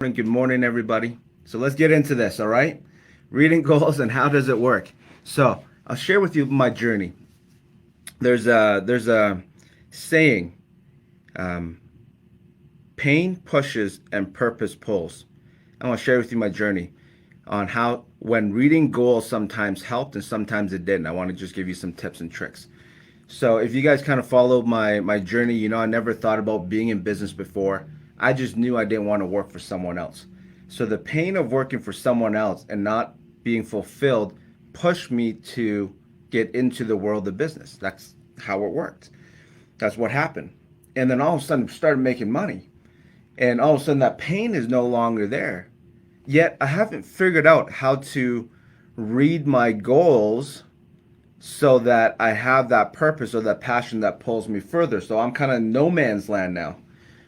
Good morning, everybody. So let's get into this, all right? Reading goals and how does it work? So I'll share with you my journey. There's a saying, um, pain pushes and purpose pulls. I want to share with you my journey on how when reading goals sometimes helped and sometimes it didn't. I want to just give you some tips and tricks. So if you guys kind of followed my journey, I never thought about being in business before. I just knew I didn't want to work for someone else. So the pain of working for someone else and not being fulfilled pushed me to get into the world of business. That's how it worked. That's what happened. And then all of a sudden started making money. And all of a sudden that pain is no longer there. Yet I haven't figured out how to read my goals so that I have that purpose or that passion that pulls me further. So I'm kind of no man's land now,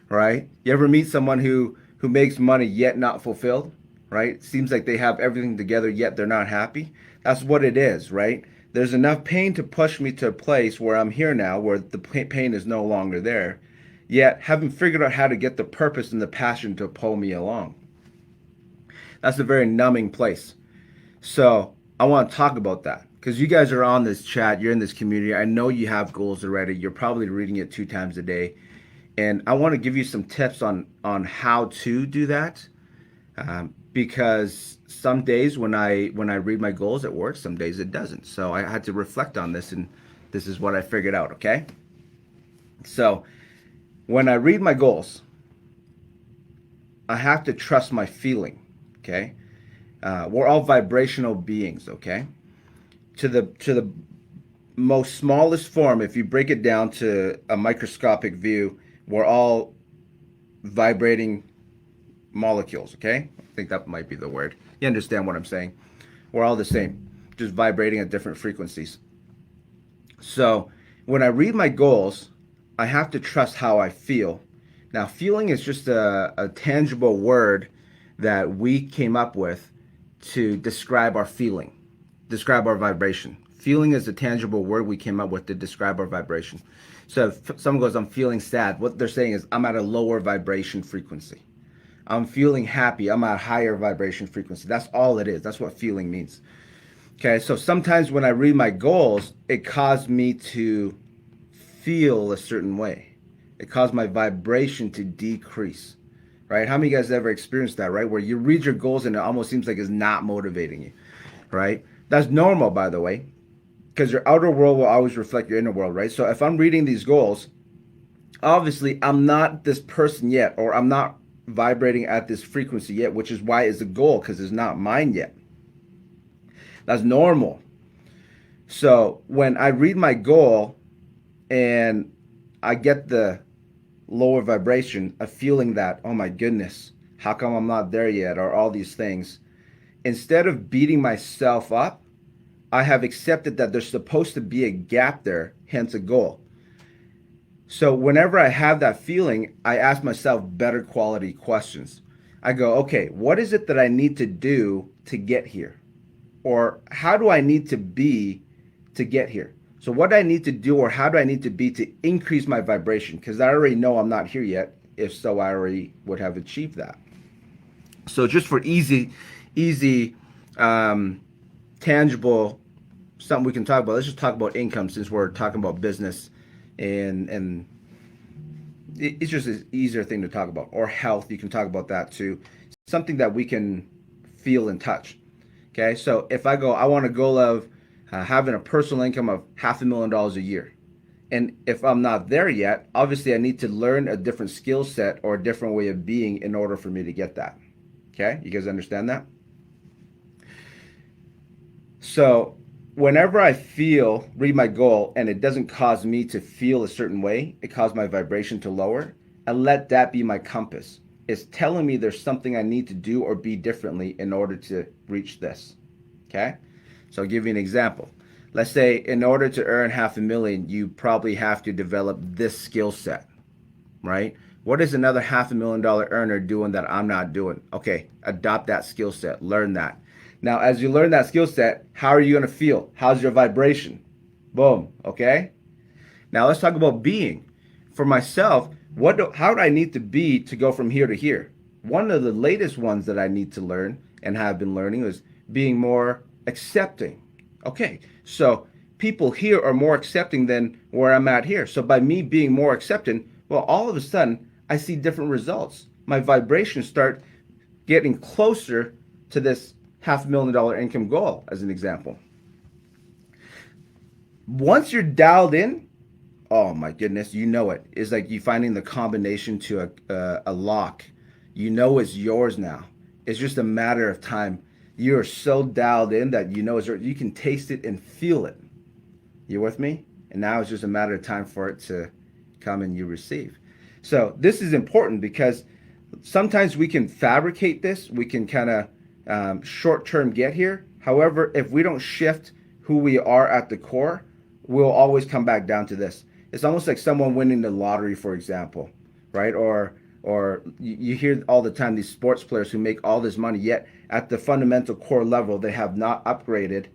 right? You ever meet someone who makes money yet not fulfilled, right? Seems like they have everything together yet they're not happy. That's what it is, right? There's enough pain to push me to a place where I'm here now, where the pain is no longer there, yet haven't figured out how to get the purpose and the passion to pull me along. That's a very numbing place. So I want to talk about that because you guys are on this chat, you're in this community. I know you have goals already. You're probably reading it 2 times a day, and I want to give you some tips on how to do that. Because some days when I read my goals, it works. Some days it doesn't. So I had to reflect on this, and this is what I figured out. Okay. So when I read my goals, I have to trust my feeling. Okay. We're all vibrational beings. Okay. To the most smallest form, if you break it down to a microscopic view, we're all vibrating molecules, okay? I think that might be the word. You understand what I'm saying? We're all the same, just vibrating at different frequencies. So when I read my goals, I have to trust how I feel. Now, feeling is just a tangible word that we came up with to describe our feeling, describe our vibration. Feeling is a tangible word we came up with to describe our vibration. So if someone goes, I'm feeling sad, what they're saying is I'm at a lower vibration frequency. I'm feeling happy, I'm at a higher vibration frequency. That's all it is. That's what feeling means. Okay, so sometimes when I read my goals, it caused me to feel a certain way. It caused my vibration to decrease, right? How many of you guys ever experienced that, right? Where you read your goals and it almost seems like it's not motivating you, right? That's normal, by the way, because your outer world will always reflect your inner world, right? So if I'm reading these goals, obviously I'm not this person yet, or I'm not vibrating at this frequency yet, which is why it's a goal, because it's not mine yet. That's normal. So when I read my goal and I get the lower vibration of feeling that, oh my goodness, how come I'm not there yet, or all these things, instead of beating myself up, I have accepted that there's supposed to be a gap there, hence a goal. So whenever I have that feeling, I ask myself better quality questions. I go, okay, what is it that I need to do to get here? Or how do I need to be to get here? So what do I need to do, or how do I need to be to increase my vibration? Because I already know I'm not here yet. If so, I already would have achieved that. So just for easy, tangible, something we can talk about. Let's just talk about income, since we're talking about business, and it's just an easier thing to talk about. Or health, you can talk about that too. Something that we can feel and touch. Okay, so if I go, I want a goal of having a personal income of $500,000 a year. And if I'm not there yet, obviously I need to learn a different skill set or a different way of being in order for me to get that. Okay, you guys understand that? So whenever I read my goal, and it doesn't cause me to feel a certain way, it caused my vibration to lower, and let that be my compass. It's telling me there's something I need to do or be differently in order to reach this. Okay? So I'll give you an example. Let's say in order to earn $500,000, you probably have to develop this skill set, right? What is another $500,000 earner doing that I'm not doing? Okay, adopt that skill set, learn that. Now, as you learn that skill set, how are you going to feel? How's your vibration? Boom, okay? Now let's talk about being. For myself, how do I need to be to go from here to here? one of the latest ones that I need to learn and have been learning is being more accepting. Okay, so people here are more accepting than where I'm at here. So by me being more accepting, well, all of a sudden I see different results. My vibrations start getting closer to this $500,000 income goal, as an example. Once you're dialed in, oh my goodness, you know it. It's like you finding the combination to a lock. You know it's yours now. It's just a matter of time. You're so dialed in that you know it's yours. You can taste it and feel it. You with me? And now it's just a matter of time for it to come and you receive. So this is important because sometimes we can fabricate this. We can kind of short-term get here. However, if we don't shift who we are at the core, we'll always come back down to this. It's almost like someone winning the lottery, for example, right? Or you hear all the time these sports players who make all this money, yet at the fundamental core level, they have not upgraded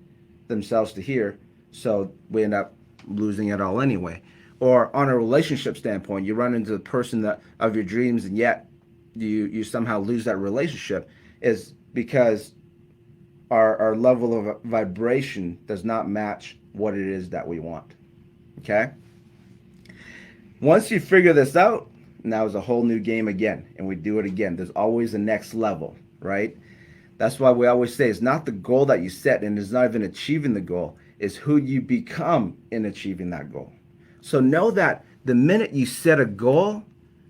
themselves to here. So we end up losing it all anyway. Or on a relationship standpoint, you run into the person that of your dreams, and yet you somehow lose that relationship, is because our level of vibration does not match what it is that we want. Okay? Once you figure this out, now it's a whole new game again, and we do it again. There's always a next level, right? That's why we always say it's not the goal that you set, and it's not even achieving the goal. It's who you become in achieving that goal. So know that the minute you set a goal,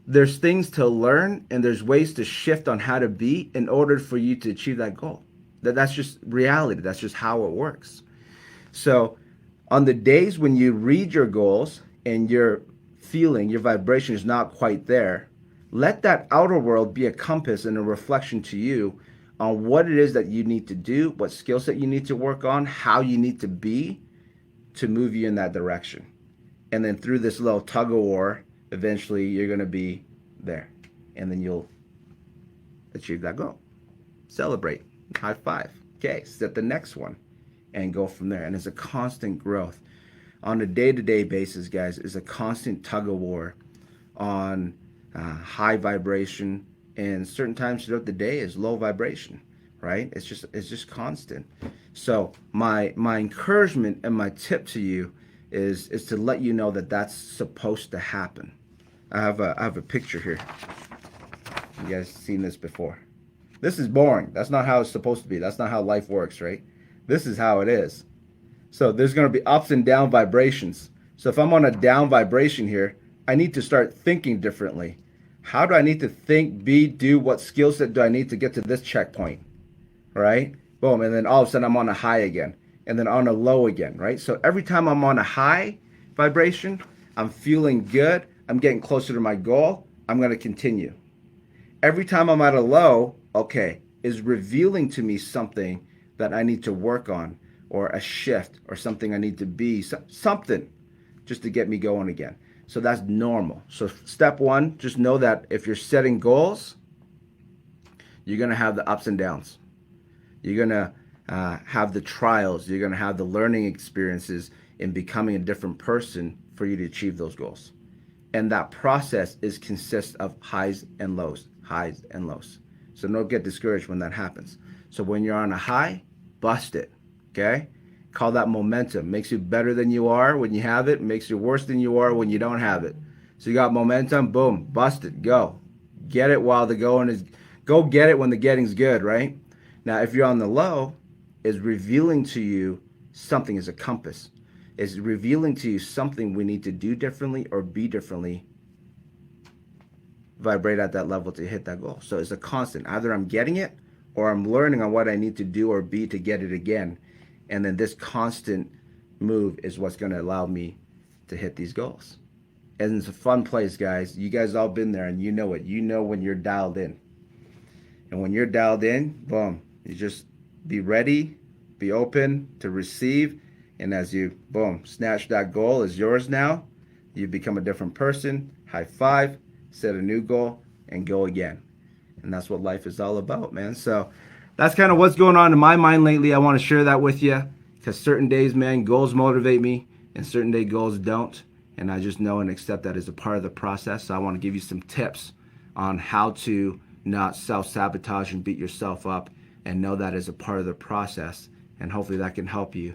there's things to learn and there's ways to shift on how to be in order for you to achieve that goal. That's just reality. That's just how it works. So on the days when you read your goals and you're feeling your vibration is not quite there, let that outer world be a compass and a reflection to you on what it is that you need to do, what skill set you need to work on, how you need to be to move you in that direction. And then through this little tug of war, eventually you're going to be there. And then you'll achieve that goal. Celebrate. High five. Okay, set the next one and go from there. And it's a constant growth. On a day-to-day basis, guys, is a constant tug of war on high vibration, and certain times throughout the day is low vibration, right? It's just constant. So my encouragement and my tip to you is to let you know that that's supposed to happen. I have a picture here. You guys seen this before? This is boring. That's not how it's supposed to be. That's not how life works, right? This is how it is. So there's going to be ups and down vibrations. So if I'm on a down vibration here, I need to start thinking differently. How do I need to think, be, do? What skill set do I need to get to this checkpoint? Right? Boom. And then all of a sudden I'm on a high again. And then on a low again, right? So every time I'm on a high vibration, I'm feeling good. I'm getting closer to my goal. I'm going to continue. Every time I'm at a low, okay, is revealing to me something that I need to work on, or a shift, or something I need to be, something just to get me going again. So that's normal. So step one, just know that if you're setting goals, you're going to have the ups and downs. You're going to have the trials. You're going to have the learning experiences in becoming a different person for you to achieve those goals. And that process consists of highs and lows, highs and lows. So don't get discouraged when that happens. So when you're on a high, bust it, okay? Call that momentum. Makes you better than you are when you have it. Makes you worse than you are when you don't have it. So you got momentum, boom, bust it, go. Get it while the going is, go get it when the getting's good, right? Now, if you're on the low, it's revealing to you something as a compass. It's revealing to you something we need to do differently or be differently. Vibrate at that level to hit that goal. So it's a constant. Either I'm getting it or I'm learning on what I need to do or be to get it again. And then this constant move is what's going to allow me to hit these goals. And it's a fun place, guys. You guys all been there and you know it. You know when you're dialed in. And when you're dialed in, boom, you just be ready, be open to receive. And as you, boom, snatch that goal is yours now, you become a different person. High five, set a new goal, and go again. And that's what life is all about, man. So that's kind of what's going on in my mind lately. I want to share that with you because certain days, man, goals motivate me and certain day goals don't. And I just know and accept that as a part of the process. So I want to give you some tips on how to not self-sabotage and beat yourself up, and know that is a part of the process. And hopefully that can help you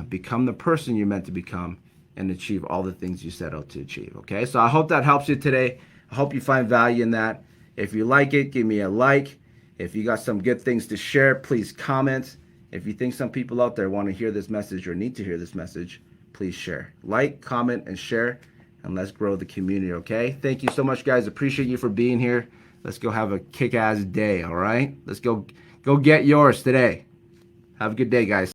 become the person you're meant to become and achieve all the things you set out to achieve. Okay, so I hope that helps you today. I hope you find value in that. If you like it, give me a like. If you got some good things to share, please comment. If you think some people out there want to hear this message or need to hear this message, please share. Like, comment, and share, and let's grow the community, okay? Thank you so much, guys. Appreciate you for being here. Let's go have a kick-ass day, all right? Let's go get yours today. Have a good day, guys.